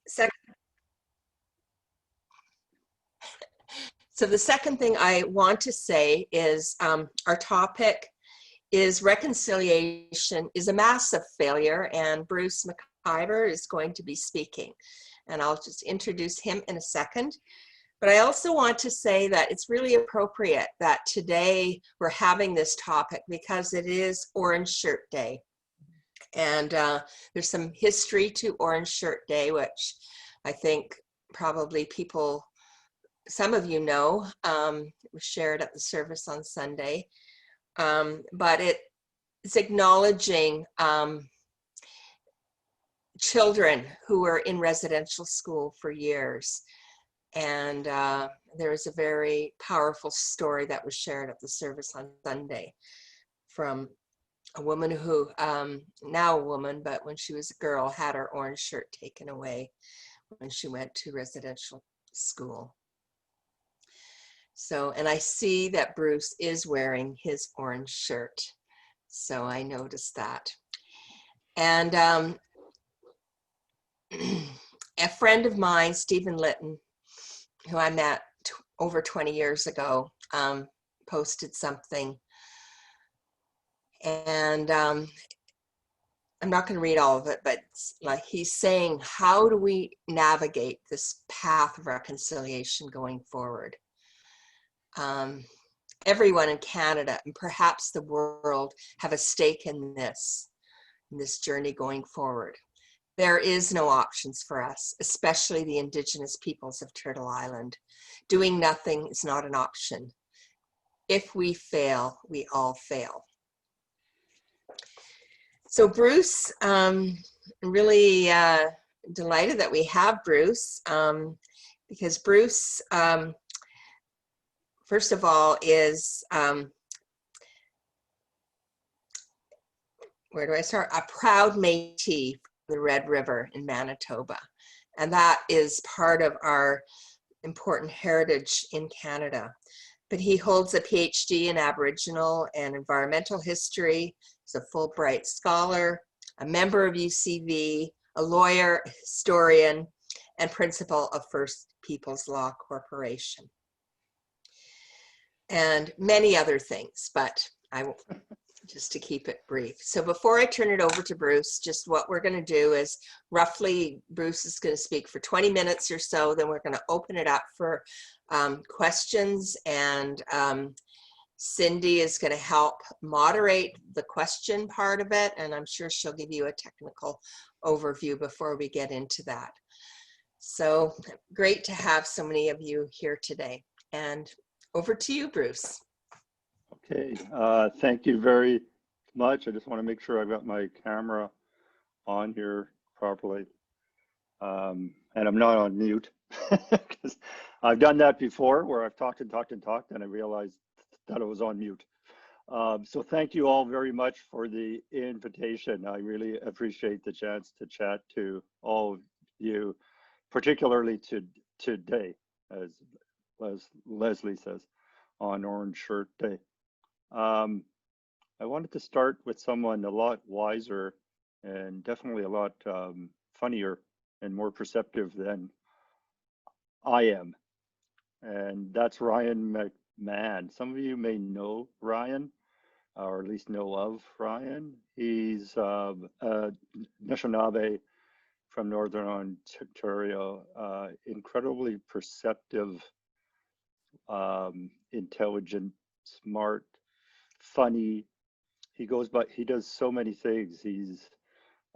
So the second thing I want to say is our topic is reconciliation is a massive failure, and Bruce McIvor is going to be speaking. And I'll just introduce him in a second. But I also want to say that it's really appropriate that today we're having this topic because it is Orange Shirt Day. And there's some history to Orange Shirt Day, which I think probably people, some of you know, it was shared at the service on Sunday. But it's acknowledging children who were in residential school for years. And there was a very powerful story that was shared at the service on Sunday from a woman who, now a woman, but when she was a girl, had her orange shirt taken away when she went to residential school. So, and I see that Bruce is wearing his orange shirt. So I noticed that. And a friend of mine, Stephen Litton, who I met over 20 years ago, posted something. And I'm not going to read all of it, but like he's saying, how do we navigate this path of reconciliation going forward? Everyone in Canada and perhaps the world have a stake in this journey going forward. There is no options for us, especially the Indigenous peoples of Turtle Island. Doing nothing is not an option. If we fail, we all fail. So Bruce, really delighted that we have Bruce, because Bruce, first of all, is, where do I start? A proud Métis from the Red River in Manitoba. And that is part of our important heritage in Canada. But he holds a Ph.D. in Aboriginal and Environmental History. He's a Fulbright Scholar, a member of UCV, a lawyer, historian, and principal of First Peoples Law Corporation. And many other things, but I will, just to keep it brief. So before I turn it over to Bruce, just what we're going to do is roughly, Bruce is going to speak for 20 minutes or so, then we're going to open it up for questions, and Cindy is going to help moderate the question part of it, and I'm sure she'll give you a technical overview before we get into that. So great to have so many of you here today, and over to you, Bruce. Okay, thank you very much. I just want to make sure I've got my camera on here properly. And I'm not on mute, because I've done that before where I've talked and talked and talked and I realized that I was on mute. So thank you all very much for the invitation. I really appreciate the chance to chat to all of you, particularly today, as Leslie says, on Orange Shirt Day. I wanted to start with someone a lot wiser and definitely a lot funnier and more perceptive than I am. And that's Ryan McMahon. Some of you may know Ryan, or at least know of Ryan. He's a Anishinaabe from Northern Ontario, incredibly perceptive, intelligent, smart, funny. He does so many things. He's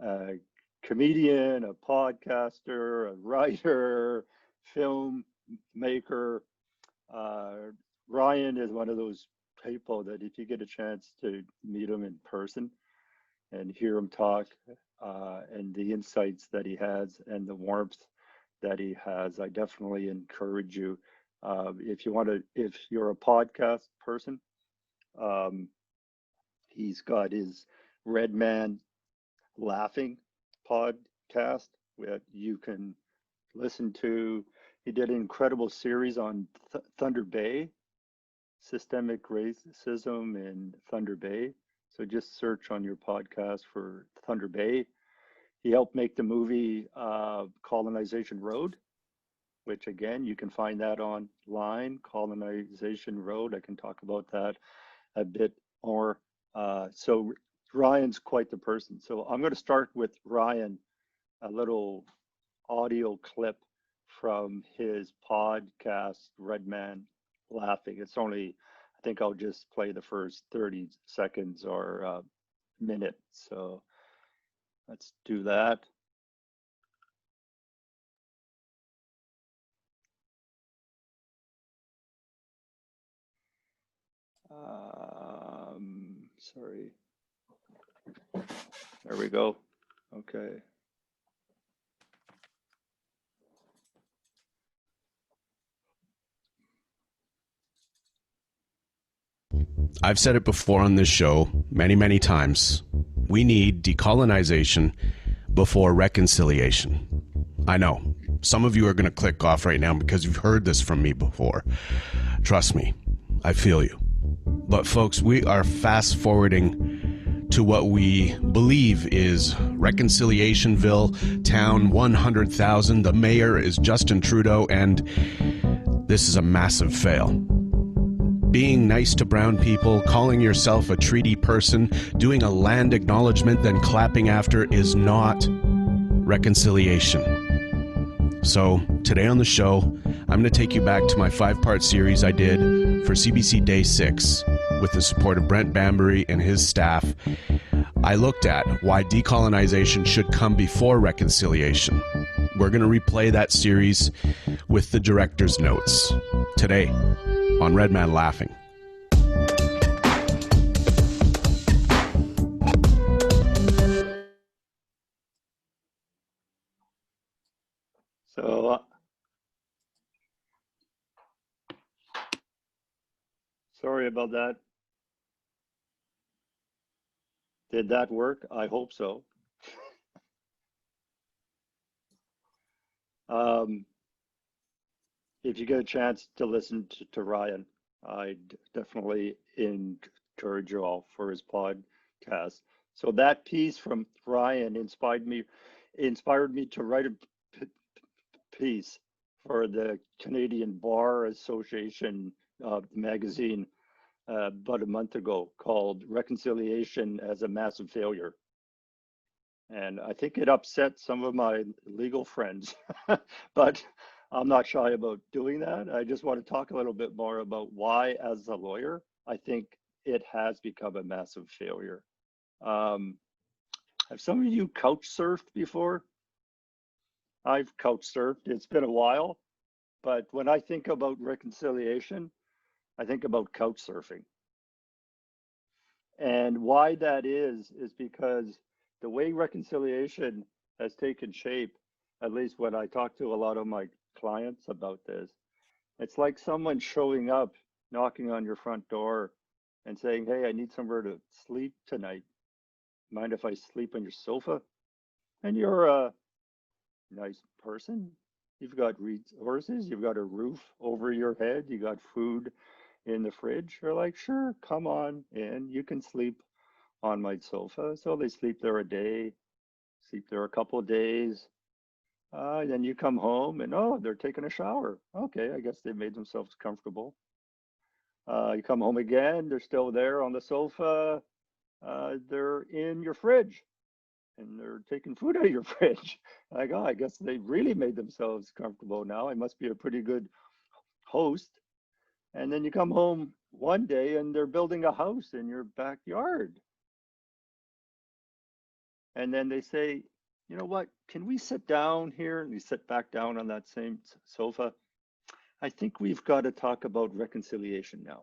a comedian, a podcaster, a writer, filmmaker. Ryan is one of those people that if you get a chance to meet him in person and hear him talk, and the insights that he has and the warmth that he has, I definitely encourage you. If you're a podcast person, he's got his Red Man Laughing podcast that you can listen to. He did an incredible series on Thunder Bay, systemic racism in Thunder Bay. So just search on your podcast for Thunder Bay. He helped make the movie Colonization Road, which again, you can find that online, Colonization Road. I can talk about that a bit more. So Ryan's quite the person. So I'm going to start with Ryan, a little audio clip from his podcast, Red Man Laughing. It's only, I think I'll just play the first 30 seconds or minute. So let's do that. Sorry. There we go. Okay. I've said it before on this show many, many times. We need decolonization before reconciliation. I know some of you are going to click off right now because you've heard this from me before. Trust me, I feel you. But folks, we are fast forwarding to what we believe is Reconciliationville, town 100,000. The mayor is Justin Trudeau, and this is a massive fail. Being nice to brown people, calling yourself a treaty person, doing a land acknowledgement, then clapping after is not reconciliation. So today on the show, I'm going to take you back to my 5-part series I did for CBC Day 6 with the support of Brent Bambury and his staff. I looked at why decolonization should come before reconciliation. We're going to replay that series with the director's notes today on Red Man Laughing. So, sorry about that. Did that work? I hope so. If you get a chance to listen to Ryan, I definitely encourage you all for his podcast. So that piece from Ryan inspired me to write a piece for the Canadian Bar Association magazine about a month ago called Reconciliation as a Massive Failure. And I think it upset some of my legal friends, but I'm not shy about doing that. I just want to talk a little bit more about why, as a lawyer, I think it has become a massive failure. Have some of you couch surfed before? I've couch surfed. It's been a while, but when I think about reconciliation, I think about couch surfing. And why that is because the way reconciliation has taken shape, at least when I talk to a lot of my clients about this, it's like someone showing up, knocking on your front door and saying, hey, I need somewhere to sleep tonight. Mind if I sleep on your sofa? And you're a nice person. You've got resources, you've got a roof over your head, you got food in the fridge. You're like, sure, come on in, you can sleep on my sofa. So they sleep there a day, sleep there a couple of days. Then you come home and, oh, they're taking a shower. Okay, I guess they made themselves comfortable. You come home again, they're still there on the sofa. They're in your fridge and they're taking food out of your fridge. Like, oh, I guess they really made themselves comfortable now. I must be a pretty good host. And then you come home one day and they're building a house in your backyard. And then they say, you know what, can we sit down here? And you sit back down on that same sofa. I think we've got to talk about reconciliation now.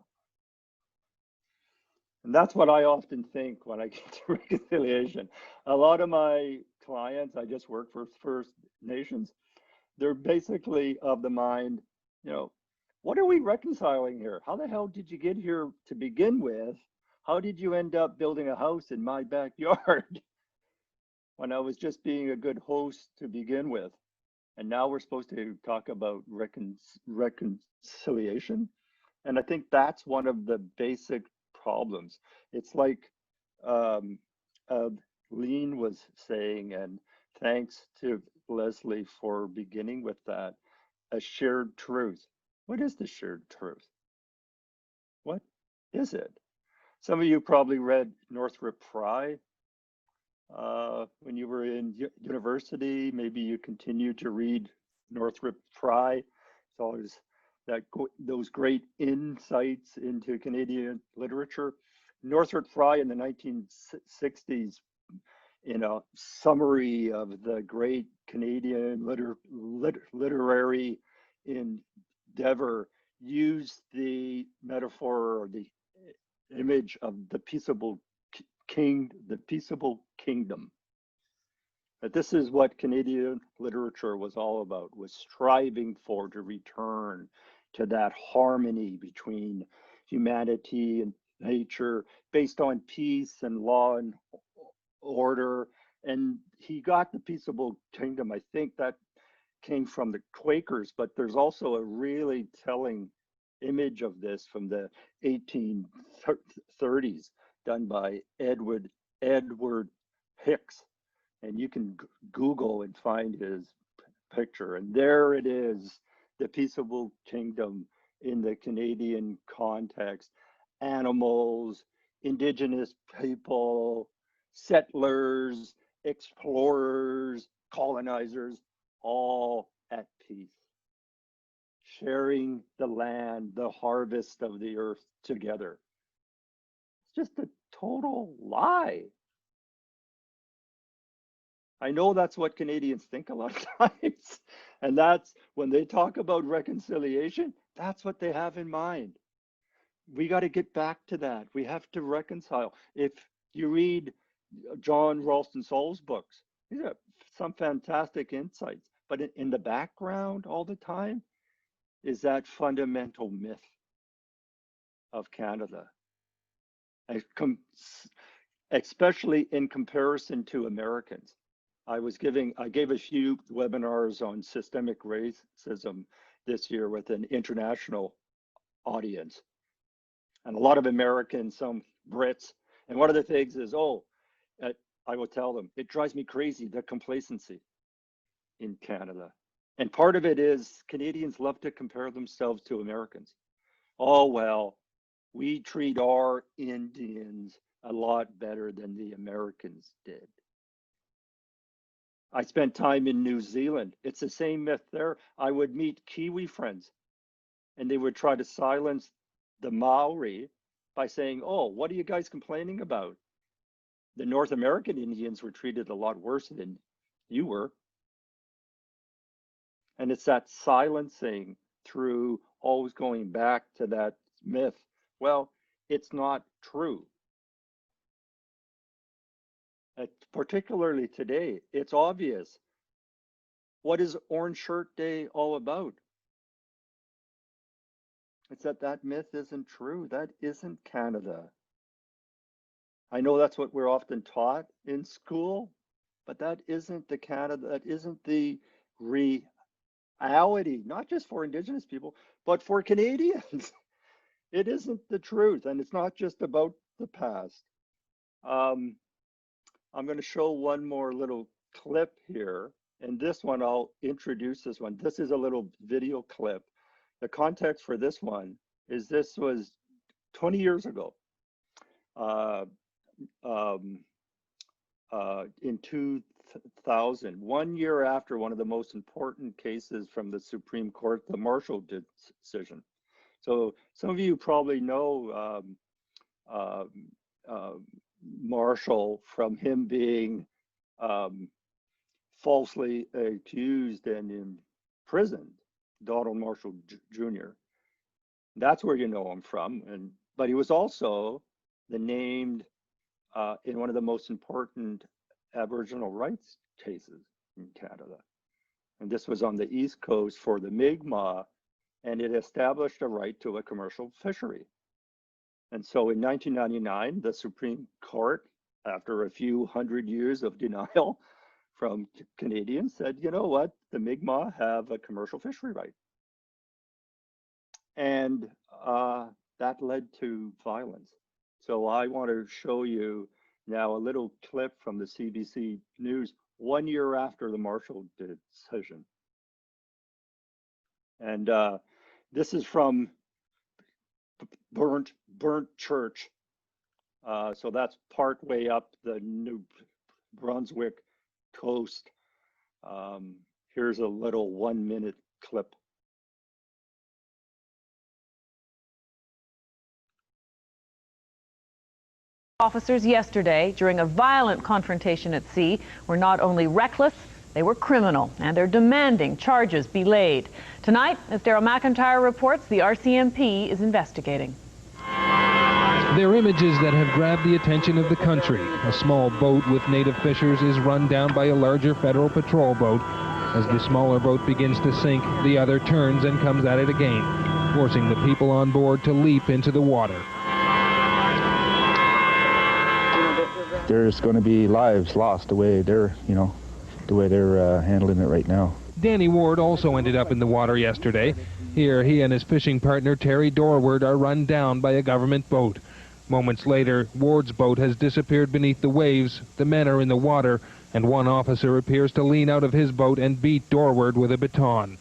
And that's what I often think when I get to reconciliation. A lot of my clients, I just work for First Nations, they're basically of the mind, you know, what are we reconciling here? How the hell did you get here to begin with? How did you end up building a house in my backyard when I was just being a good host to begin with? And now we're supposed to talk about reconciliation. And I think that's one of the basic problems. It's like Lean was saying, and thanks to Leslie for beginning with that. A shared truth. What is the shared truth? What is it? Some of you probably read Northrop Frye when you were in university. Maybe you continue to read Northrop Frye. It's always those great insights into Canadian literature. Northrop Frye in the 1960s, in a summary of the great Canadian literary endeavor, used the metaphor or the image of the peaceable kingdom. But this is what Canadian literature was all about, was striving to return to that harmony between humanity and nature, based on peace and law and order. And he got the peaceable kingdom. I think that came from the Quakers, but there's also a really telling image of this from the 1830s, done by Edward Hicks. And you can Google and find his picture. And there it is, the peaceable kingdom in the Canadian context. Animals, Indigenous people, settlers, explorers, colonizers, all at peace, sharing the land, the harvest of the earth together. It's just a total lie. I know that's what Canadians think a lot of times. And that's when they talk about reconciliation, that's what they have in mind. We got to get back to that. We have to reconcile. If you read John Ralston Saul's books, these are some fantastic insights. But in the background all the time is that fundamental myth of Canada, especially in comparison to Americans. I gave a few webinars on systemic racism this year with an international audience, and a lot of Americans, some Brits. And one of the things is, I will tell them, it drives me crazy, the complacency in Canada. And part of it is Canadians love to compare themselves to Americans. Oh, well, we treat our Indians a lot better than the Americans did. I spent time in New Zealand. It's the same myth there. I would meet Kiwi friends, and they would try to silence the Maori by saying, oh, what are you guys complaining about? The North American Indians were treated a lot worse than you were. And it's that silencing through always going back to that myth. Well, it's not true. Particularly today, it's obvious. What is Orange Shirt Day all about? It's that myth isn't true. That isn't Canada. I know that's what we're often taught in school, but that isn't the Canada, that isn't the reality, not just for Indigenous people, but for Canadians. It isn't the truth, and it's not just about the past. I'm going to show one more little clip here, and this one, I'll introduce this one. This is a little video clip. The context for this one is this was 20 years ago. In 2000, 1 year after one of the most important cases from the Supreme Court, the Marshall decision. So some of you probably know Marshall from him being falsely accused and imprisoned, Donald Marshall Jr. That's where you know him from. But he was also the named in one of the most important Aboriginal rights cases in Canada. And this was on the East Coast for the Mi'kmaq, and it established a right to a commercial fishery. And so in 1999, the Supreme Court, after a few hundred years of denial from Canadians, said, you know what, the Mi'kmaq have a commercial fishery right. And that led to violence. So I want to show you now a little clip from the CBC News 1 year after the Marshall decision. And this is from Burnt Church. So that's part way up the New Brunswick coast. Here's a little 1-minute clip. Officers yesterday, during a violent confrontation at sea, were not only reckless, they were criminal, and they're demanding charges be laid. Tonight, as Daryl McIntyre reports, the RCMP is investigating. They're images that have grabbed the attention of the country. A small boat with native fishers is run down by a larger federal patrol boat. As the smaller boat begins to sink, the other turns and comes at it again, forcing the people on board to leap into the water. There's going to be lives lost the way they're handling it right now. Danny Ward also ended up in the water yesterday. Here, he and his fishing partner Terry Dorward are run down by a government boat. Moments later, Ward's boat has disappeared beneath the waves. The men are in the water, and one officer appears to lean out of his boat and beat Dorward with a baton.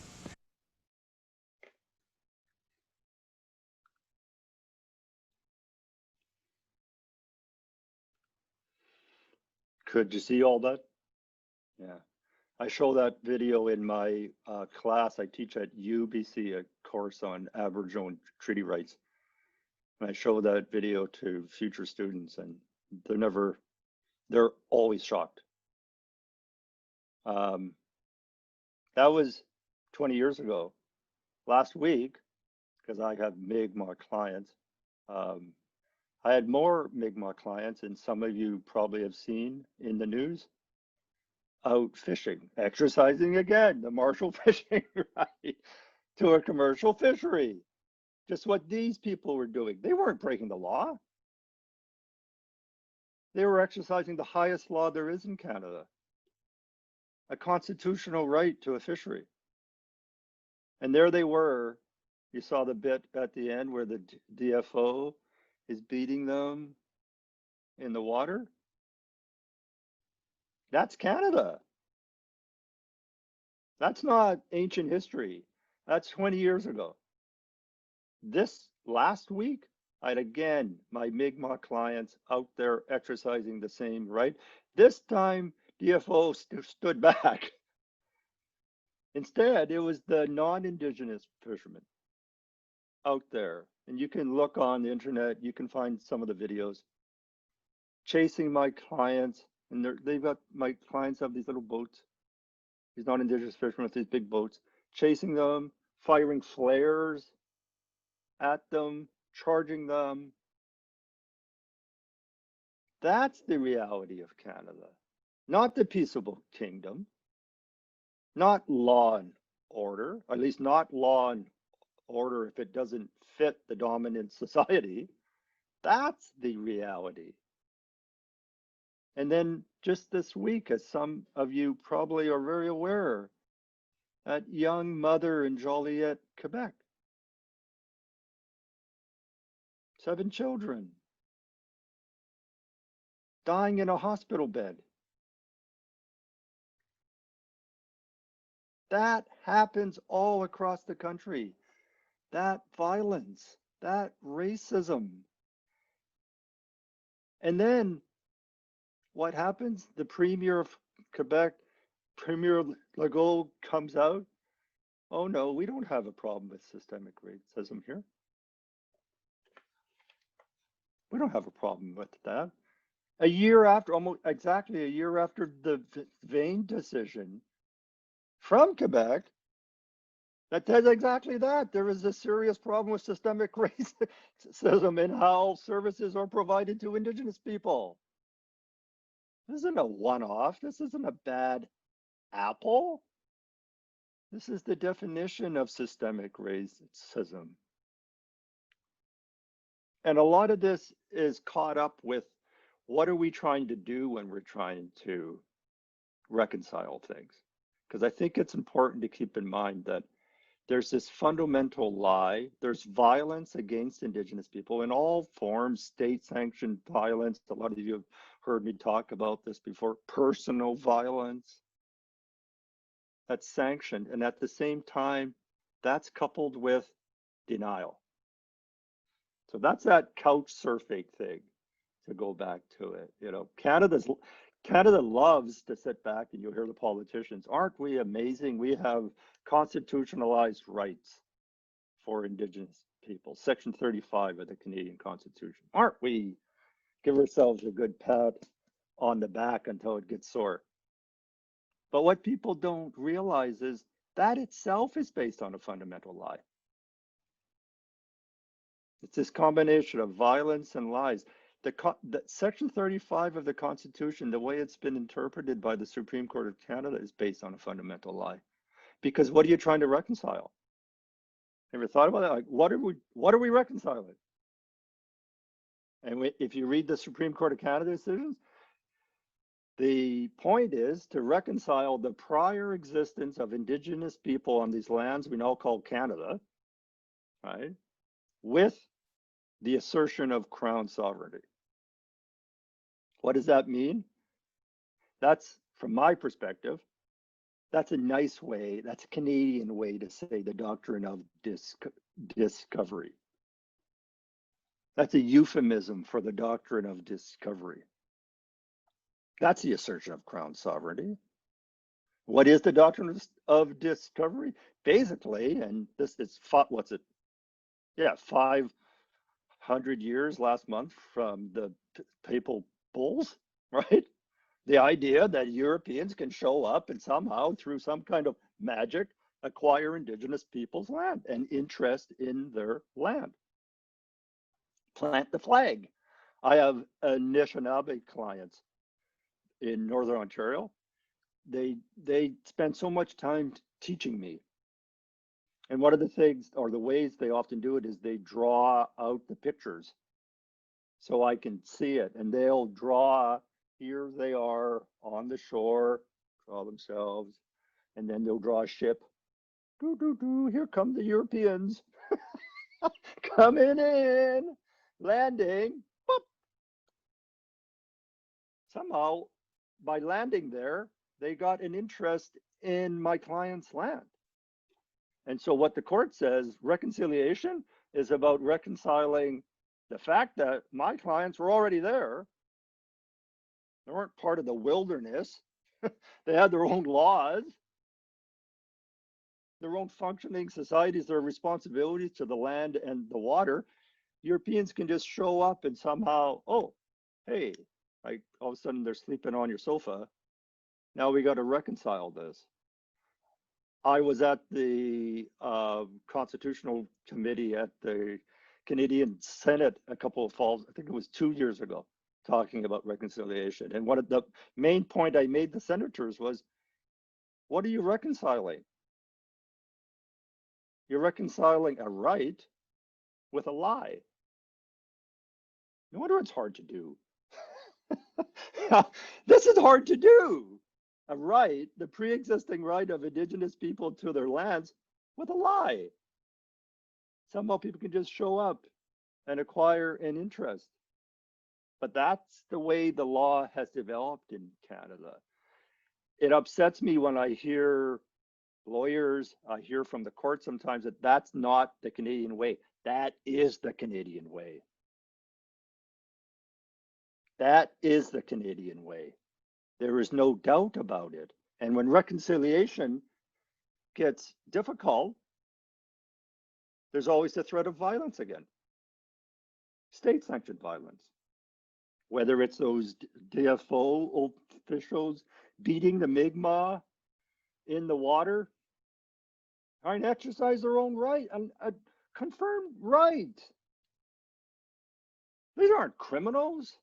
Could you see all that? Yeah. I show that video in my class. I teach at UBC, a course on Aboriginal and Treaty rights. And I show that video to future students, and they're always shocked. That was 20 years ago. Last week, because I have Mi'kmaq clients, I had more Mi'kmaq clients, and some of you probably have seen in the news, out fishing, exercising again, the Marshall fishing right to a commercial fishery. Just what these people were doing. They weren't breaking the law. They were exercising the highest law there is in Canada, a constitutional right to a fishery. And there they were. You saw the bit at the end where the DFO is beating them in the water. That's Canada. That's not ancient history. That's 20 years ago. This last week, I had again my Mi'kmaq clients out there exercising the same right. This time, DFO stood back. Instead, it was the non-Indigenous fishermen out there. And you can look on the internet, you can find some of the videos chasing my clients. And they've got, my clients have these little boats, these non-Indigenous fishermen with these big boats, chasing them, firing flares at them, charging them. That's the reality of Canada, not the peaceable kingdom, not law and order, at least not law and order if it doesn't fit the dominant society. That's the reality. And then just this week, as some of you probably are very aware, that young mother in Joliet, Quebec, 7 children, dying in a hospital bed. That happens all across the country. That violence, that racism. And then what happens? The Premier of Quebec, Premier Legault, comes out. Oh no, we don't have a problem with systemic racism here. We don't have a problem with that. A year after, almost exactly a year after the Vane decision from Quebec, that says exactly that. There is a serious problem with systemic racism in how services are provided to Indigenous people. This isn't a one-off. This isn't a bad apple. This is the definition of systemic racism. And a lot of this is caught up with what are we trying to do when we're trying to reconcile things? Because I think it's important to keep in mind that there's this fundamental lie. There's violence against Indigenous people in all forms, state-sanctioned violence. A lot of you have heard me talk about this before, personal violence. That's sanctioned. And at the same time, that's coupled with denial. So that's that couch surfing thing, to go back to it. You know, Canada loves to sit back, and you'll hear the politicians, aren't we amazing? We have constitutionalized rights for Indigenous people, Section 35 of the Canadian Constitution. Aren't we? Give ourselves a good pat on the back until it gets sore. But what people don't realize is that itself is based on a fundamental lie. It's this combination of violence and lies. The Section 35 of the Constitution, the way it's been interpreted by the Supreme Court of Canada, is based on a fundamental lie. Because what are you trying to reconcile? Ever thought about that? Like, what are we reconciling? And if you read the Supreme Court of Canada decisions, the point is to reconcile the prior existence of Indigenous people on these lands we now call Canada, right, with the assertion of Crown sovereignty. What does that mean? That's, from my perspective, that's a nice way, that's a Canadian way to say the doctrine of discovery. That's a euphemism for the doctrine of discovery. That's the assertion of Crown sovereignty. What is the doctrine of discovery? Basically, and this is, what's it? Yeah, 500 years last month from the papal bulls, right? The idea that Europeans can show up and somehow, through some kind of magic, acquire Indigenous people's land and interest in their land. Plant the flag. I have Anishinaabe clients in Northern Ontario. They spend so much time teaching me. And one of the things, or the ways they often do it, is they draw out the pictures so I can see it. And they'll draw, here they are on the shore, draw themselves, and then they'll draw a ship. Here come the Europeans. Coming in, landing. Boop. Somehow, by landing there, they got an interest in my client's land. And so what the court says, reconciliation is about reconciling the fact that my clients were already there. They weren't part of the wilderness. They had their own laws, their own functioning societies, their responsibilities to the land and the water. Europeans can just show up and somehow, oh, hey, like all of a sudden they're sleeping on your sofa. Now we got to reconcile this. I was at the Constitutional Committee at the Canadian Senate a couple of falls, I think it was 2 years ago, talking about reconciliation. And one of the main point I made the senators was, what are you reconciling? You're reconciling a right with a lie. No wonder it's hard to do. This is hard to do. A right, the pre-existing right of Indigenous people to their lands, with a lie. Somehow people can just show up and acquire an interest. But that's the way the law has developed in Canada. It upsets me when I hear lawyers, I hear from the court sometimes that that's not the Canadian way. That is the Canadian way. That is the Canadian way. There is no doubt about it. And when reconciliation gets difficult, there's always the threat of violence again. State-sanctioned violence. Whether it's those DFO officials beating the Mi'kmaq in the water, trying to exercise their own right, a confirmed right. These aren't criminals.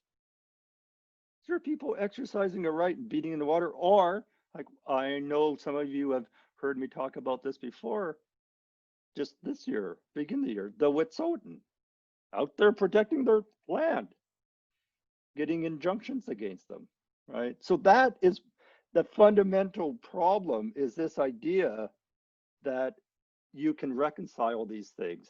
These are people exercising a right and beating in the water, or like I know some of you have heard me talk about this before, just this year, beginning of the year, the Wet'suwet'en, out there protecting their land, getting injunctions against them, right? So that is the fundamental problem, is this idea that you can reconcile these things.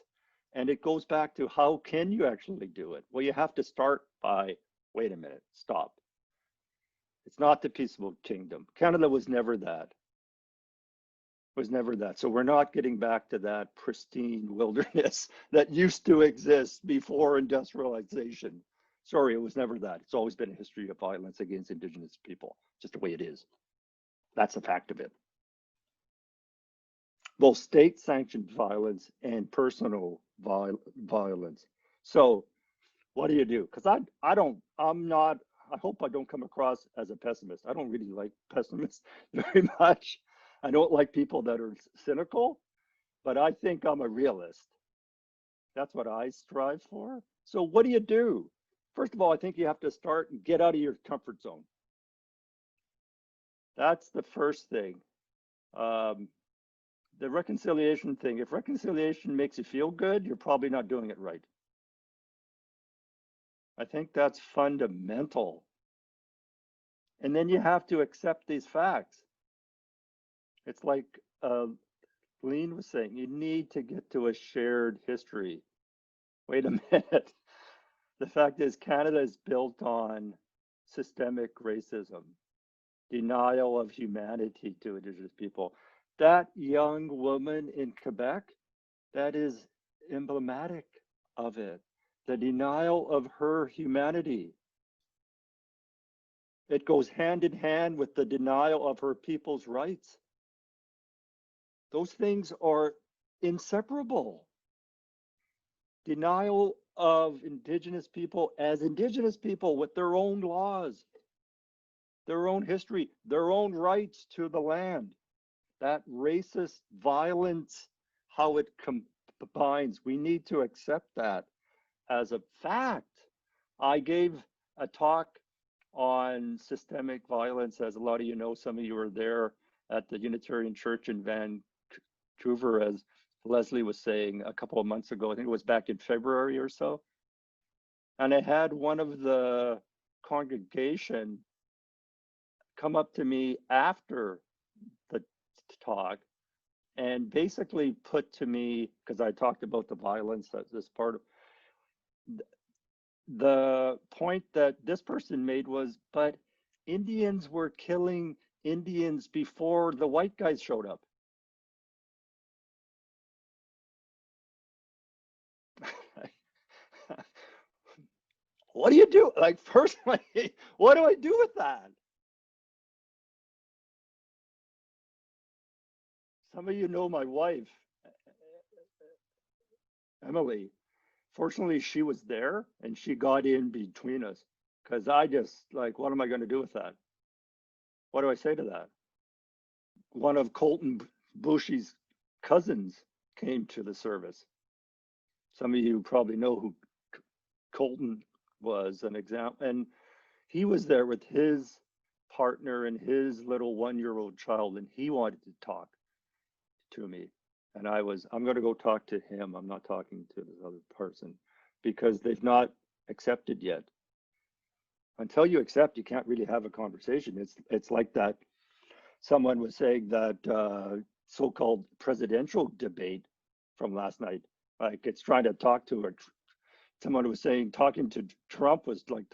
And it goes back to, how can you actually do it? Well, you have to start by, wait a minute, stop. It's not the peaceable kingdom. Canada was never that. Was never that. So we're not getting back to that pristine wilderness that used to exist before industrialization. Sorry, it was never that. It's always been a history of violence against Indigenous people, just the way it is. That's a fact of it. Both state-sanctioned violence and personal violence. So what do you do? Because I hope I don't come across as a pessimist. I don't really like pessimists very much. I don't like people that are cynical, but I think I'm a realist. That's what I strive for. So what do you do? First of all, I think you have to start and get out of your comfort zone. That's the first thing. The reconciliation thing, if reconciliation makes you feel good, you're probably not doing it right. I think that's fundamental. And then you have to accept these facts. It's like Lean was saying, you need to get to a shared history. Wait a minute. The fact is, Canada is built on systemic racism, denial of humanity to Indigenous people. That young woman in Quebec, that is emblematic of it. The denial of her humanity. It goes hand in hand with the denial of her people's rights. Those things are inseparable. Denial of Indigenous people as Indigenous people with their own laws, their own history, their own rights to the land. That racist violence, how it combines, we need to accept that as a fact. I gave a talk on systemic violence, as a lot of you know, some of you were there at the Unitarian Church in Vancouver, as Leslie was saying a couple of months ago. I think it was back in February or so. And I had one of the congregation come up to me after the talk and basically put to me, because I talked about the violence that this part of the point that this person made was, but Indians were killing Indians before the white guys showed up. What do you do? Like, personally, what do I do with that? Some of you know my wife, Emily. Fortunately, she was there and she got in between us, because I just, like, what am I going to do with that? What do I say to that? One of Colton Bushy's cousins came to the service. Some of you probably know who Colton was, an example. And he was there with his partner and his little 1-year-old child, and he wanted to talk to me. And I'm going to go talk to him. I'm not talking to this other person, because they've not accepted yet. Until you accept, you can't really have a conversation. It's like that. Someone was saying that so-called presidential debate from last night, like it's trying to talk to her. Someone was saying talking to Trump was like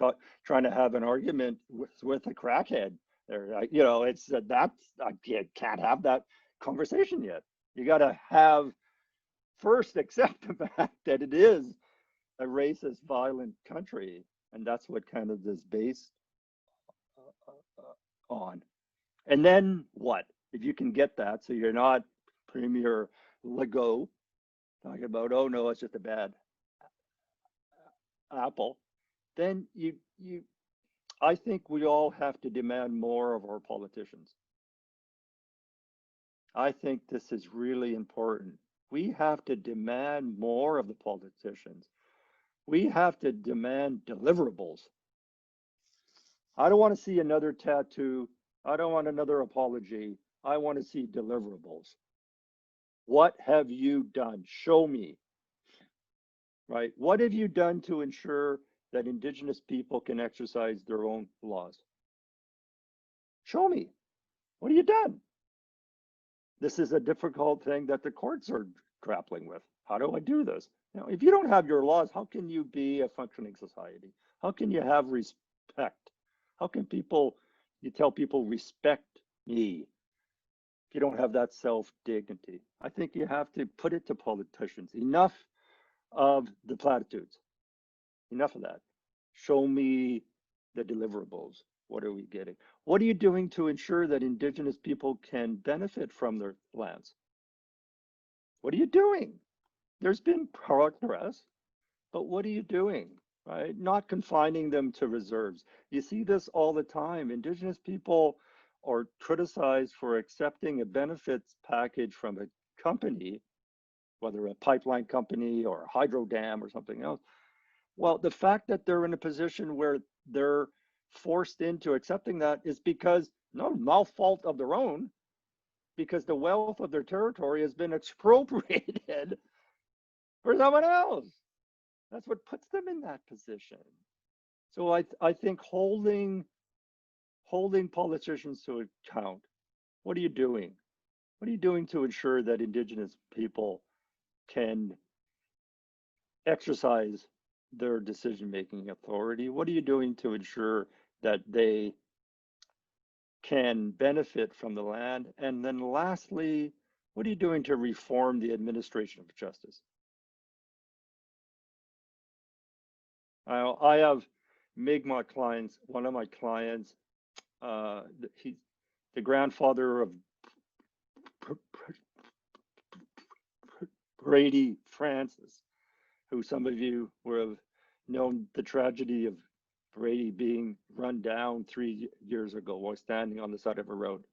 trying to have an argument with a crackhead. There, you know, it's that's I can't have that conversation yet. You got to have first accept the fact that it is a racist, violent country, and that's what Canada is based on. And then what? If you can get that, so you're not Premier Legault talking about, oh no, it's just a bad apple, then I think we all have to demand more of our politicians. I think this is really important. We have to demand more of the politicians. We have to demand deliverables. I don't want to see another tattoo. I don't want another apology. I want to see deliverables. What have you done? Show me. Right? What have you done to ensure that Indigenous people can exercise their own laws? Show me. What have you done? This is a difficult thing that the courts are grappling with. How do I do this? You know, if you don't have your laws, how can you be a functioning society? How can you have respect? How can people You tell people, respect me. If you don't have that self-dignity, I think you have to put it to politicians. Enough of the platitudes. Enough of that. Show me the deliverables. What are we getting? What are you doing to ensure that Indigenous people can benefit from their lands? What are you doing? There's been progress, but what are you doing, right? Not confining them to reserves. You see this all the time. Indigenous people are criticized for accepting a benefits package from a company, whether a pipeline company or a hydro dam or something else. Well, the fact that they're in a position where they're forced into accepting that is because no fault of their own, because the wealth of their territory has been expropriated for someone else. That's what puts them in that position. So I think holding politicians to account. What are you doing? What are you doing to ensure that Indigenous people can exercise their decision-making authority? What are you doing to ensure that they can benefit from the land? And then lastly, what are you doing to reform the administration of justice? I have Mi'kmaq clients. One of my clients, he's the grandfather of Brady Francis, who some of you will have known the tragedy of Brady being run down 3 years ago while standing on the side of a road,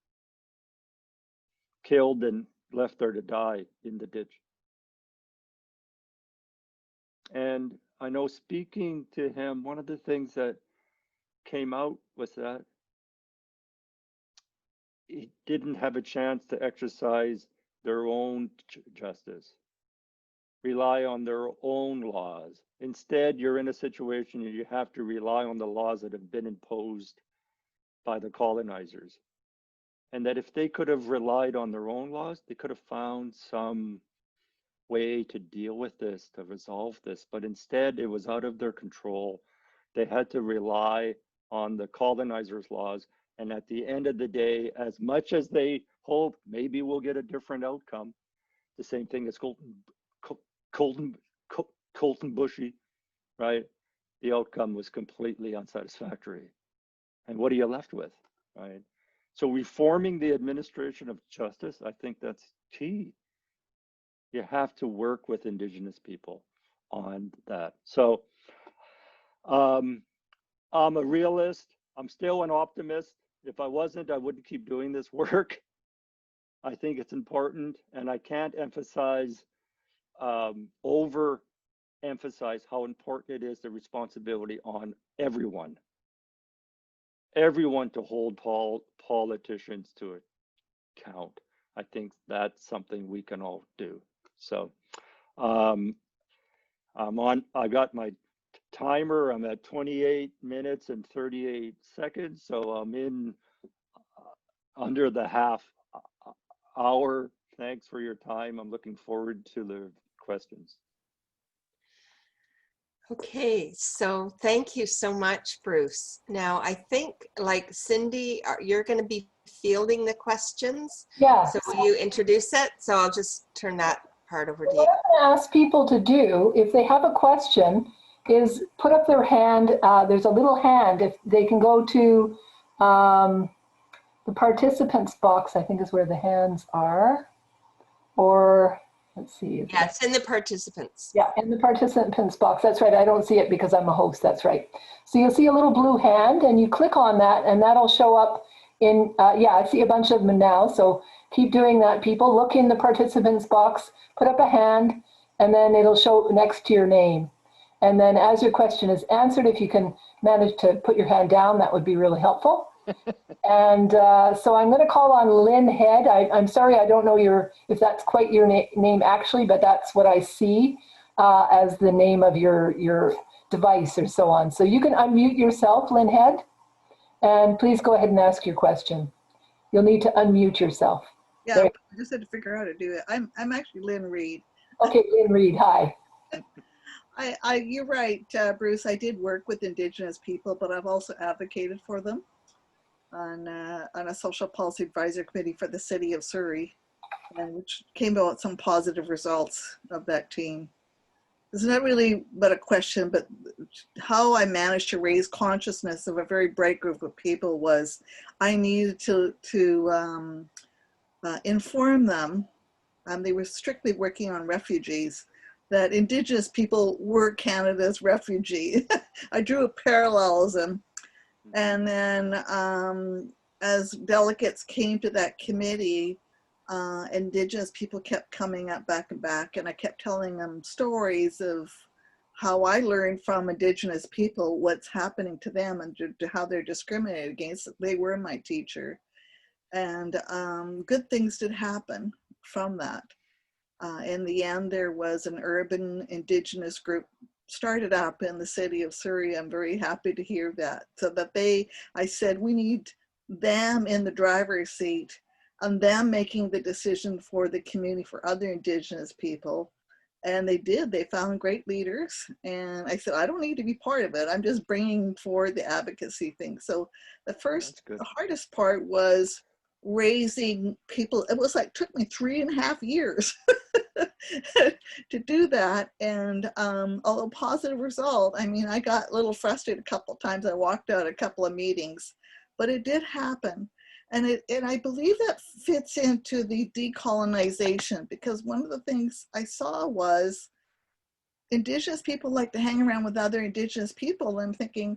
killed and left there to die in the ditch. And I know, speaking to him, one of the things that came out was that he didn't have a chance to exercise their own justice, rely on their own laws. Instead, you're in a situation where you have to rely on the laws that have been imposed by the colonizers. And that if they could have relied on their own laws, they could have found some way to deal with this, to resolve this. But instead, it was out of their control. They had to rely on the colonizers' laws. And at the end of the day, as much as they hope maybe we'll get a different outcome, the same thing as Colton Bushy, right? The outcome was completely unsatisfactory. And what are you left with, right? So reforming the administration of justice, I think that's key. You have to work with Indigenous people on that. So I'm a realist. I'm still an optimist. If I wasn't, I wouldn't keep doing this work. I think it's important, and I can't emphasize, overemphasize how important it is, the responsibility on everyone to hold politicians to account. I think that's something we can all do. So I got my timer. I'm at 28 minutes and 38 seconds. So I'm in under the half hour. Thanks for your time. I'm looking forward to the questions. Okay, so thank you so much, Bruce. Now, I think, like Cindy, you're going to be fielding the questions. Yeah. So will you introduce it? So I'll just turn that part over to you. What I'm going to ask people to do, if they have a question, is put up their hand. There's a little hand. If they can go to the participants box, I think is where the hands are. Or let's see. Yeah, it's in the participants. Yeah, in the participants box. That's right. I don't see it because I'm a host. That's right. So you'll see a little blue hand, and you click on that, and that'll show up in, yeah, I see a bunch of them now. So keep doing that, people. Look in the participants box, put up a hand, and then it'll show next to your name. And then as your question is answered, if you can manage to put your hand down, that would be really helpful. And so I'm going to call on Lynn Head. I'm sorry, I don't know if that's quite your name actually, but that's what I see as the name of your device or so on. So you can unmute yourself, Lynn Head, and please go ahead and ask your question. You'll need to unmute yourself. Yeah, I just had to figure out how to do it. I'm actually Lynn Reed. Okay, Lynn Reed, hi. You're right, Bruce. I did work with Indigenous people, but I've also advocated for them. on a social policy advisory committee for the city of Surrey, and which came out some positive results of that team. It's not really but a question, but how I managed to raise consciousness of a very bright group of people was I needed to inform them. They were strictly working on refugees, that Indigenous people were Canada's refugee. I drew parallelism. And then as delegates came to that committee, Indigenous people kept coming up back and back, and I kept telling them stories of how I learned from Indigenous people what's happening to them and to how they're discriminated against. They were my teacher. And good things did happen from that. In the end, there was an urban Indigenous group started up in the city of Surrey. I'm very happy to hear that. So that I said, we need them in the driver's seat and them making the decision for the community, for other Indigenous people. And they did. They found great leaders. And I said, I don't need to be part of it. I'm just bringing forward the advocacy thing. So the hardest part was raising people. It was like, took me 3.5 years to do that. And although positive result, I mean, I got a little frustrated a couple of times. I walked out a couple of meetings, but it did happen. And I believe that fits into the decolonization, because one of the things I saw was Indigenous people like to hang around with other Indigenous people. And I'm thinking,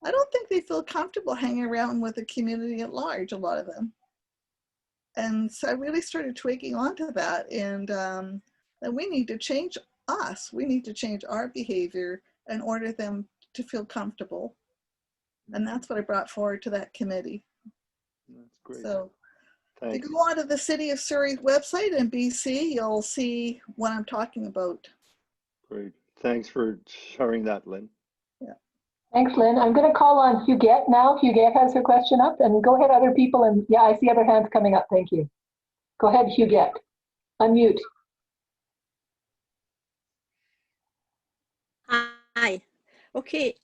I don't think they feel comfortable hanging around with the community at large, a lot of them. And so I really started twigging onto that, and that we need to change us. We need to change our behavior in order for them to feel comfortable. And that's what I brought forward to that committee. That's great. So Thanks. if you go onto the City of Surrey's website in BC, you'll see what I'm talking about. Great. Thanks for sharing that, Lynn. Yeah. Thanks, Lynn. I'm going to call on Huguette now. Huguette has her question up, and go ahead, other people. And yeah, I see other hands coming up. Thank you. Go ahead, Huguette. Unmute. Hi. Okay.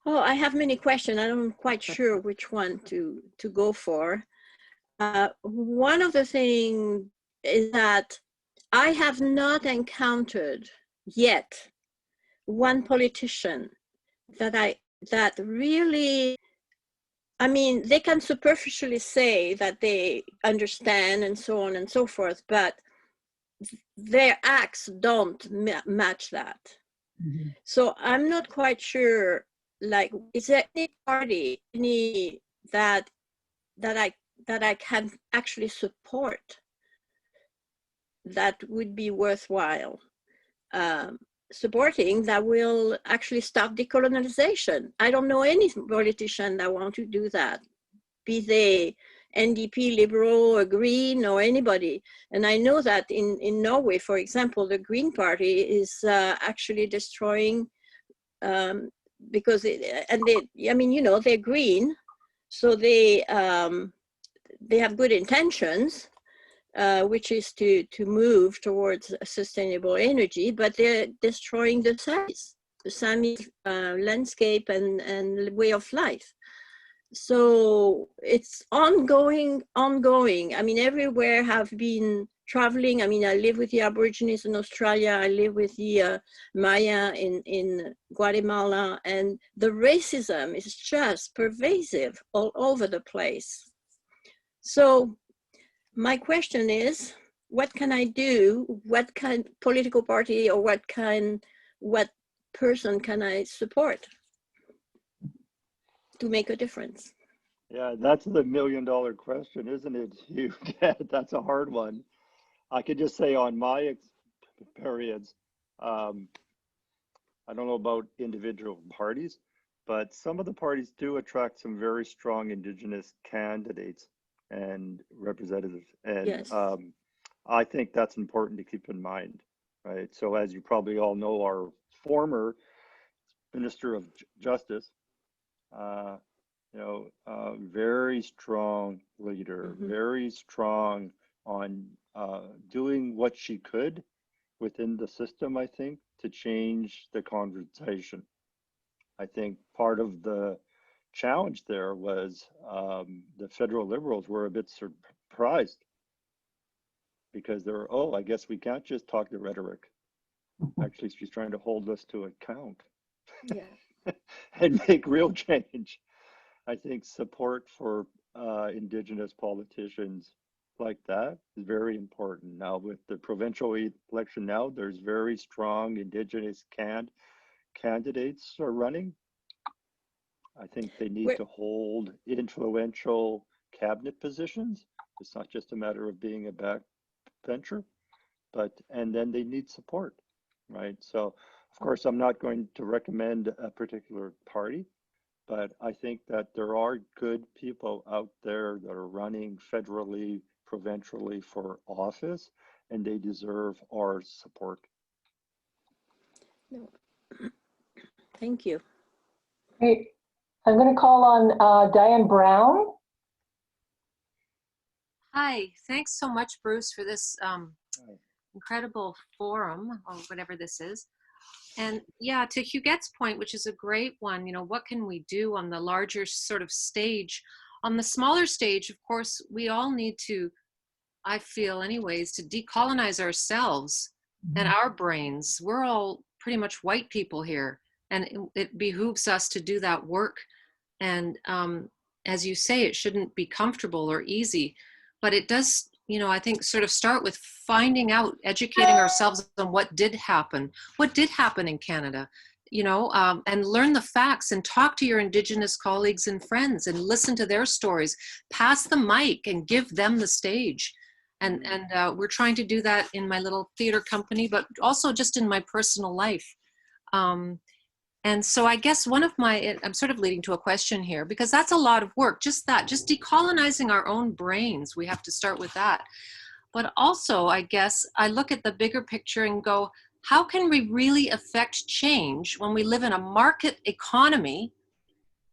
I have many questions. I'm quite sure which one to go for. One of the things is that I have not encountered yet one politician that really, I mean, they can superficially say that they understand and so on and so forth, but their acts don't match that. Mm-hmm. So I'm not quite sure, like, is there any party, any that I can actually support that would be worthwhile supporting, that will actually stop decolonization? I don't know any politician that want to do that, be they NDP, Liberal, or Green, or anybody. And I know that in Norway, for example, the Green Party is actually destroying, because I mean, you know, they're green, so they have good intentions, which is to move towards sustainable energy, but they're destroying the Sami landscape and way of life. So it's ongoing. I mean, everywhere have been traveling. I mean, I live with the Aborigines in Australia. I live with the Maya in Guatemala, and the racism is just pervasive all over the place. So my question is, what can I do? What kind of political party or what person can I support to make a difference? Yeah, that's the $1 million question, isn't it, Hugh? That's a hard one. I could just say on my experience, I don't know about individual parties, but some of the parties do attract some very strong Indigenous candidates and representatives. And yes. I think that's important to keep in mind, right? So as you probably all know, our former Minister of Justice, very strong leader, mm-hmm. very strong on doing what she could within the system, I think, to change the conversation. I think part of the challenge there was the federal Liberals were a bit surprised because they're, oh, I guess we can't just talk the rhetoric. Actually, she's trying to hold us to account. Yeah. And make real change. I think support for Indigenous politicians like that is very important. Now with the provincial election now, there's very strong Indigenous candidates are running. I think they need to hold influential cabinet positions. It's not just a matter of being a backbencher, and then they need support, right? So of course, I'm not going to recommend a particular party, but I think that there are good people out there that are running federally, provincially for office, and they deserve our support. No. Thank you. Great. I'm going to call on Diane Brown. Hi, thanks so much, Bruce, for this incredible forum, or whatever this is. And yeah, to Huguette's point, which is a great one, you know, what can we do on the larger sort of stage? On the smaller stage, of course, we all need to, I feel anyways, to decolonize ourselves and our brains. We're all pretty much white people here, and it behooves us to do that work. And as you say, it shouldn't be comfortable or easy, but it does, you know, I think sort of start with finding out, educating ourselves on what did happen in Canada, you know, and learn the facts and talk to your Indigenous colleagues and friends and listen to their stories, pass the mic and give them the stage. And we're trying to do that in my little theater company, but also just in my personal life. And so I guess I'm sort of leading to a question here, because that's a lot of work, just decolonizing our own brains. We have to start with that. But also, I guess, I look at the bigger picture and go, how can we really affect change when we live in a market economy?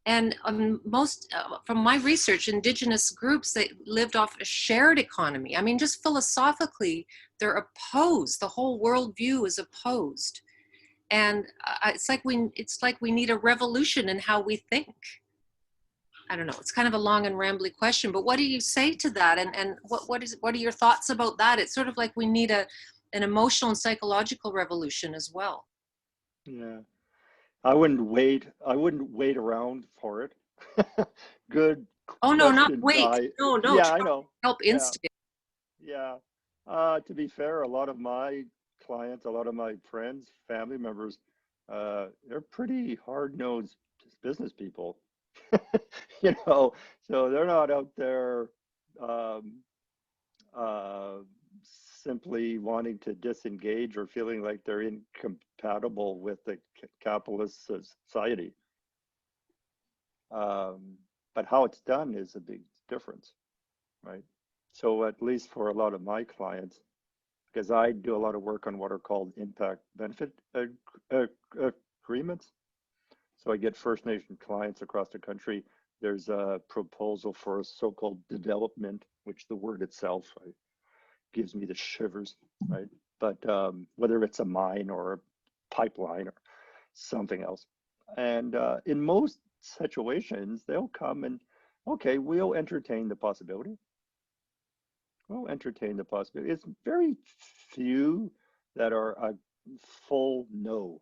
And from my research, Indigenous groups, they lived off a shared economy. I mean, just philosophically, they're opposed. The whole worldview is opposed. And it's like we need a revolution in how we think. I don't know. It's kind of a long and rambly question, but what do you say to that? And what are your thoughts about that? It's sort of like we need an emotional and psychological revolution as well. Yeah, I wouldn't wait around for it. Good. Oh no, not question, wait. No. Yeah, I know. Help instigate. Yeah. To be fair, a lot of my clients, a lot of my friends, family members, they're pretty hard-nosed business people. You know, so they're not out there simply wanting to disengage or feeling like they're incompatible with the capitalist society. But how it's done is a big difference, right? So at least for a lot of my clients, because I do a lot of work on what are called impact benefit agreements. So I get First Nation clients across the country. There's a proposal for a so-called development, which the word itself gives me the shivers, right? But whether it's a mine or a pipeline or something else. And in most situations, they'll come and, okay, we'll entertain the possibility. We'll entertain the possibility. It's very few that are a full no.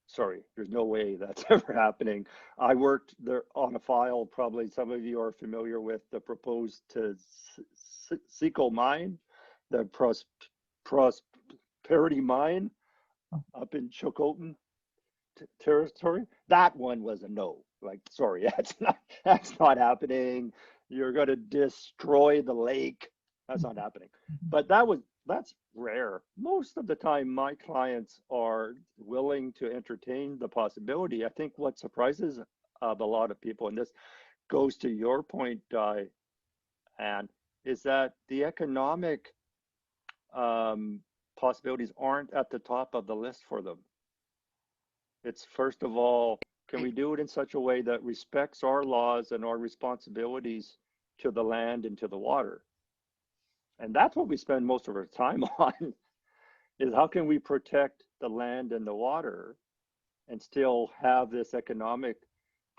Sorry, there's no way that's ever happening. I worked there on a file, probably some of you are familiar with the proposed Seco mine, the Prosperity mine up in Chilcotin territory. That one was a no. Like, sorry, that's not happening. You're going to destroy the lake. That's not happening. But that's rare. Most of the time, my clients are willing to entertain the possibility. I think what surprises a lot of people, and this goes to your point, Anne, is that the economic possibilities aren't at the top of the list for them. It's first of all, can we do it in such a way that respects our laws and our responsibilities to the land and to the water? And that's what we spend most of our time on, is how can we protect the land and the water and still have this economic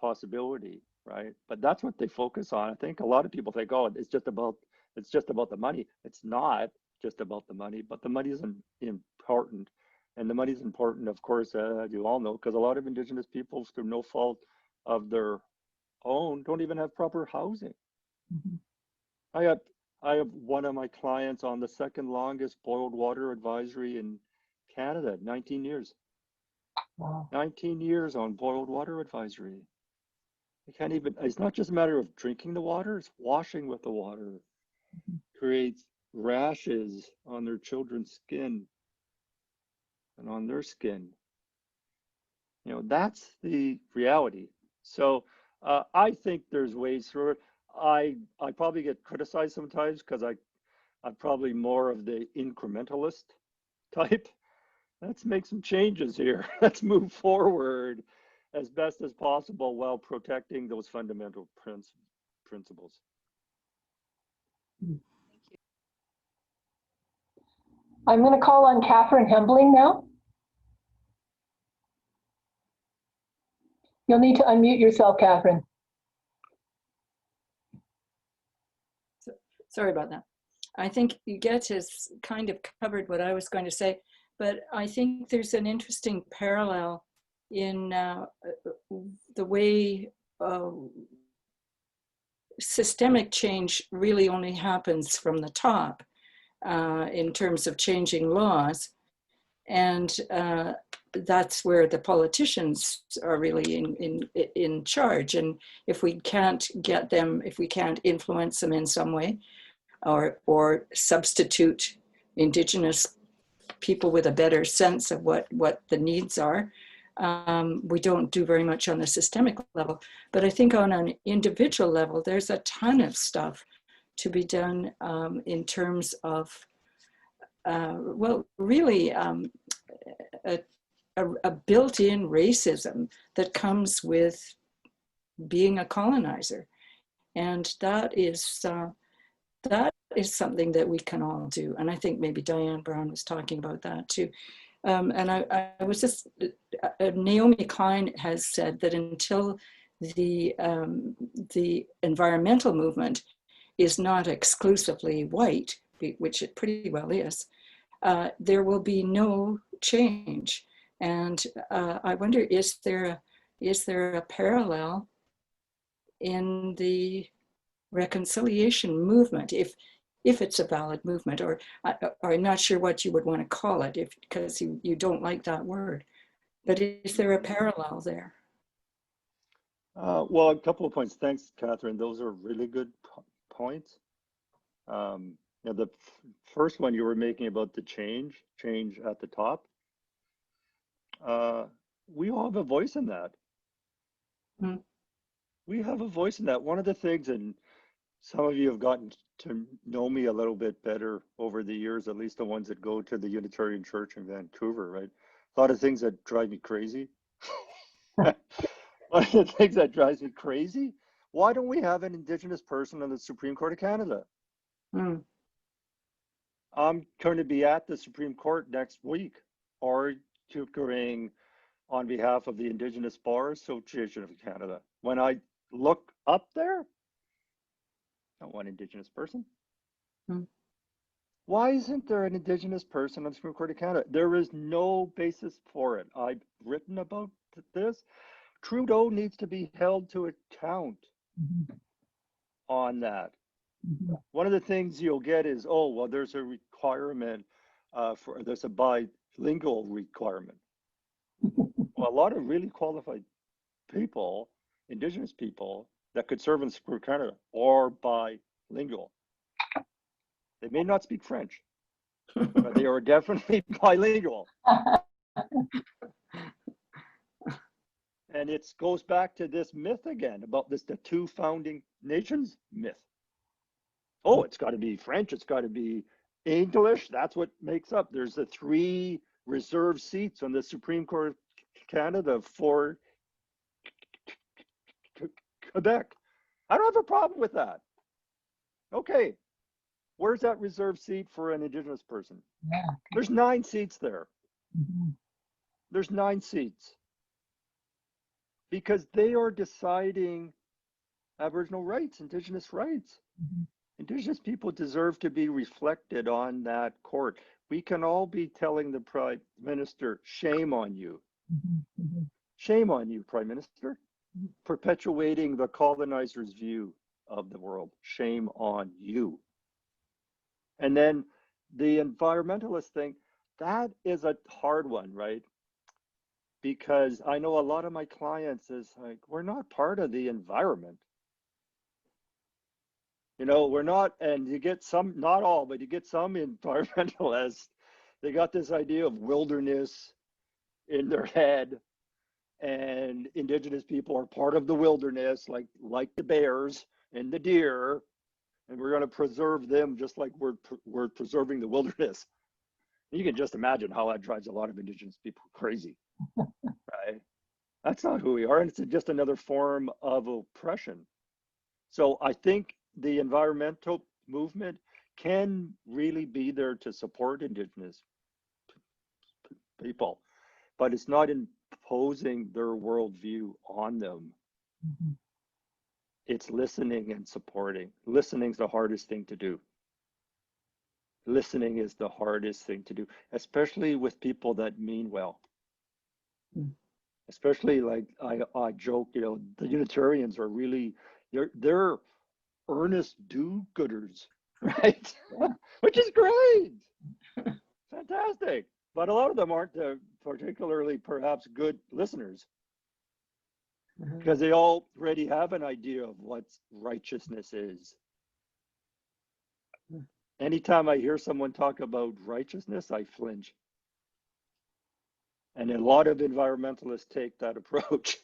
possibility? right? But that's what they focus on. I think a lot of people think, oh, it's just about the money. It's not just about the money, but the money is important. And the money is important, of course, you all know, because a lot of Indigenous people, through no fault of their own, don't even have proper housing. I have one of my clients on the second longest boiled water advisory in Canada, 19 years. Wow. 19 years on boiled water advisory. They can't even, it's not just a matter of drinking the water, it's washing with the water. Creates rashes on their children's skin and on their skin. You know, that's the reality. So I think there's ways through it. I probably get criticized sometimes because I'm probably more of the incrementalist type. Let's make some changes here. Let's move forward as best as possible while protecting those fundamental principles. I'm going to call on Catherine Hembling now. You'll need to unmute yourself, Catherine. Sorry about that. I think Get has kind of covered what I was going to say, but I think there's an interesting parallel in the way systemic change really only happens from the top in terms of changing laws. And that's where the politicians are really in charge. And if we can't get them, if we can't influence them in some way, or substitute Indigenous people with a better sense of what the needs are, we don't do very much on the systemic level. But I think on an individual level, there's a ton of stuff to be done in terms of, well, really a built-in racism that comes with being a colonizer. And that is something that we can all do. And I think maybe Diane Brown was talking about that too. And I was just, Naomi Klein has said that until the environmental movement is not exclusively white, which it pretty well is, there will be no change. And I wonder, is there a parallel in the reconciliation movement, if it's a valid movement, or I'm not sure what you would want to call it, because you don't like that word, but is there a parallel there? Well, a couple of points. Thanks, Catherine. Those are really good points. You know, the first one you were making about the change at the top. We all have a voice in that. Mm. We have a voice in that. One of the things, and some of you have gotten to know me a little bit better over the years, at least the ones that go to the Unitarian Church in Vancouver, right? A lot of things that drive me crazy. One of the things that drives me crazy, why don't we have an Indigenous person on the Supreme Court of Canada? Mm. I'm going to be at the Supreme Court next week, arguing on behalf of the Indigenous Bar Association of Canada. When I look up there, not one Indigenous person. Mm. Why isn't there an Indigenous person on the Supreme Court of Canada? There is no basis for it. I've written about this. Trudeau needs to be held to account on that. One of the things you'll get is, oh, well, there's a requirement there's a bilingual requirement. Well, a lot of really qualified people, Indigenous people, that could serve in the Supreme Court of Canada are bilingual. They may not speak French, but they are definitely bilingual. And it goes back to this myth again about the two founding nations myth. Oh, it's got to be French, it's got to be English. That's what makes up. There's the 3 reserved seats on the Supreme Court of Canada for Quebec. I don't have a problem with that. Okay, where's that reserved seat for an Indigenous person? Yeah. There's 9 seats there. There's 9 seats. Because they are deciding Aboriginal rights, Indigenous rights. Indigenous people deserve to be reflected on that court. We can all be telling the Prime Minister, shame on you. Shame on you, Prime Minister. Perpetuating the colonizer's view of the world. Shame on you. And then the environmentalist thing, that is a hard one, right? Because I know a lot of my clients is like, we're not part of the environment. You know, we're not, and you get some, not all, but you get some environmentalists, they got this idea of wilderness in their head, and Indigenous people are part of the wilderness, like the bears and the deer, and we're going to preserve them just like we're preserving the wilderness. You can just imagine how that drives a lot of Indigenous people crazy, right? That's not who we are, and it's just another form of oppression. So I think the environmental movement can really be there to support Indigenous people, but it's not imposing their worldview on them. It's listening and supporting. Listening is the hardest thing to do. Listening is the hardest thing to do, especially with people that mean well. Especially like I joke, you know, the Unitarians are really, they're earnest do-gooders, right? Which is great. Fantastic. But a lot of them aren't particularly perhaps good listeners, because they already have an idea of what righteousness is. Anytime I hear someone talk about righteousness, I flinch. And a lot of environmentalists take that approach.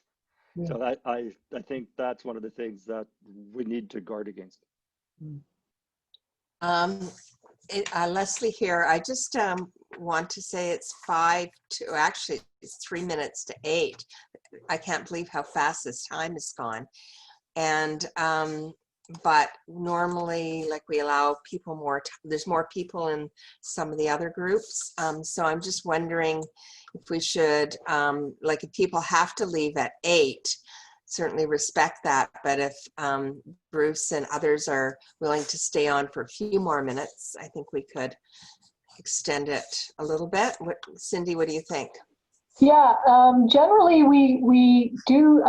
Yeah. So I think that's one of the things that we need to guard against. Leslie here. I just want to say it's 3 minutes to 8. I can't believe how fast this time has gone. And but normally, like, we allow people more there's more people in some of the other groups. So I'm just wondering if we should, like, if people have to leave at 8, certainly respect that. But if Bruce and others are willing to stay on for a few more minutes, I think we could extend it a little bit. Cindy, what do you think? Yeah, generally we do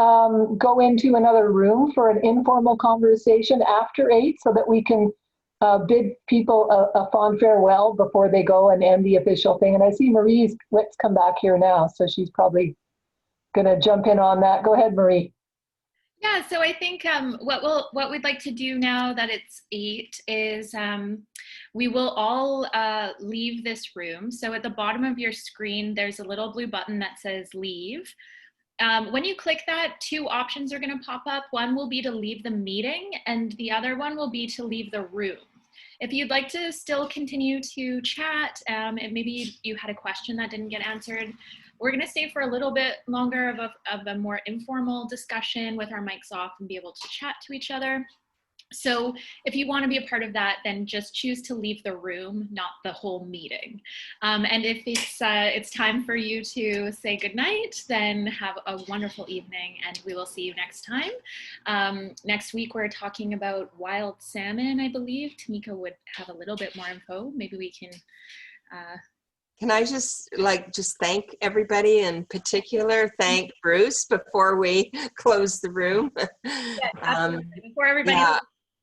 go into another room for an informal conversation after 8 so that we can bid people a fond farewell before they go and end the official thing. And I see Marie's let's come back here now, so she's probably going to jump in on that. Go ahead, Marie. Yeah, so I think what we'd like to do now that it's 8 is we will all leave this room. So at the bottom of your screen, there's a little blue button that says leave. When you click that, 2 options are going to pop up. One will be to leave the meeting, and the other one will be to leave the room. If you'd like to still continue to chat, and maybe you had a question that didn't get answered, we're going to stay for a little bit longer of a more informal discussion with our mics off and be able to chat to each other. So if you want to be a part of that, then just choose to leave the room, not the whole meeting. And if it's time for you to say goodnight, then have a wonderful evening, and we will see you next time. Next week, we're talking about wild salmon, I believe. Tamika would have a little bit more info. Maybe we can... Can I just thank everybody, in particular, thank Bruce before we close the room? Yeah, before everybody, yeah.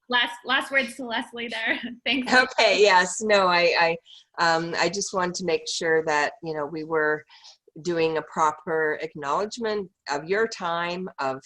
Last words to Leslie there. Thanks. Okay, yes, no, I just wanted to make sure that, you know, we were doing a proper acknowledgement of your time, of,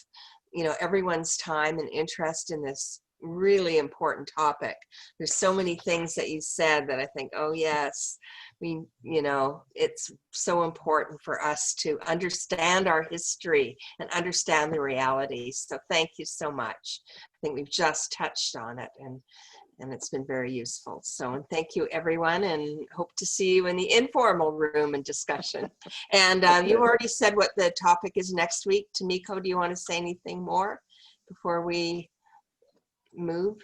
you know, everyone's time and interest in this really important topic. There's so many things that you said that I think, oh yes, you know, it's so important for us to understand our history and understand the reality. So thank you so much. I think we've just touched on it, and it's been very useful. So, and thank you everyone, and hope to see you in the informal room and discussion. And you already said what the topic is next week. Tamiko, do you want to say anything more before we move?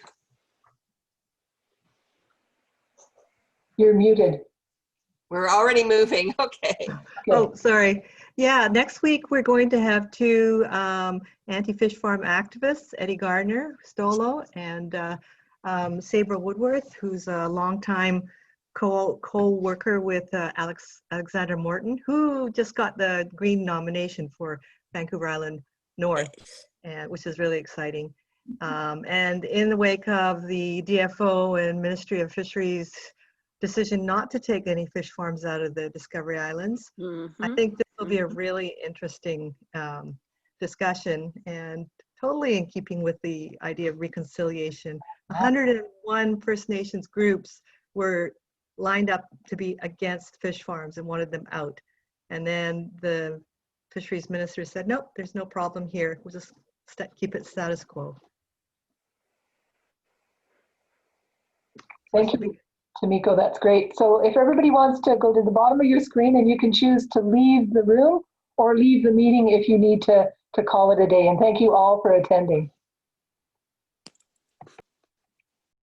You're muted. We're already moving. Okay. Oh, sorry. Yeah, next week we're going to have two anti-fish farm activists, Eddie Gardner, Stolo, and Sabra Woodworth, who's a longtime co-worker with Alexander Morton, who just got the Green nomination for Vancouver Island North, which is really exciting. And in the wake of the DFO and Ministry of Fisheries decision not to take any fish farms out of the Discovery Islands, I think this will be a really interesting discussion and totally in keeping with the idea of reconciliation. 101 First Nations groups were lined up to be against fish farms and wanted them out. And then the fisheries minister said, nope, there's no problem here. We'll just keep it status quo. Thank you, Tamiko. That's great. So if everybody wants to go to the bottom of your screen, and you can choose to leave the room or leave the meeting if you need to call it a day. And thank you all for attending.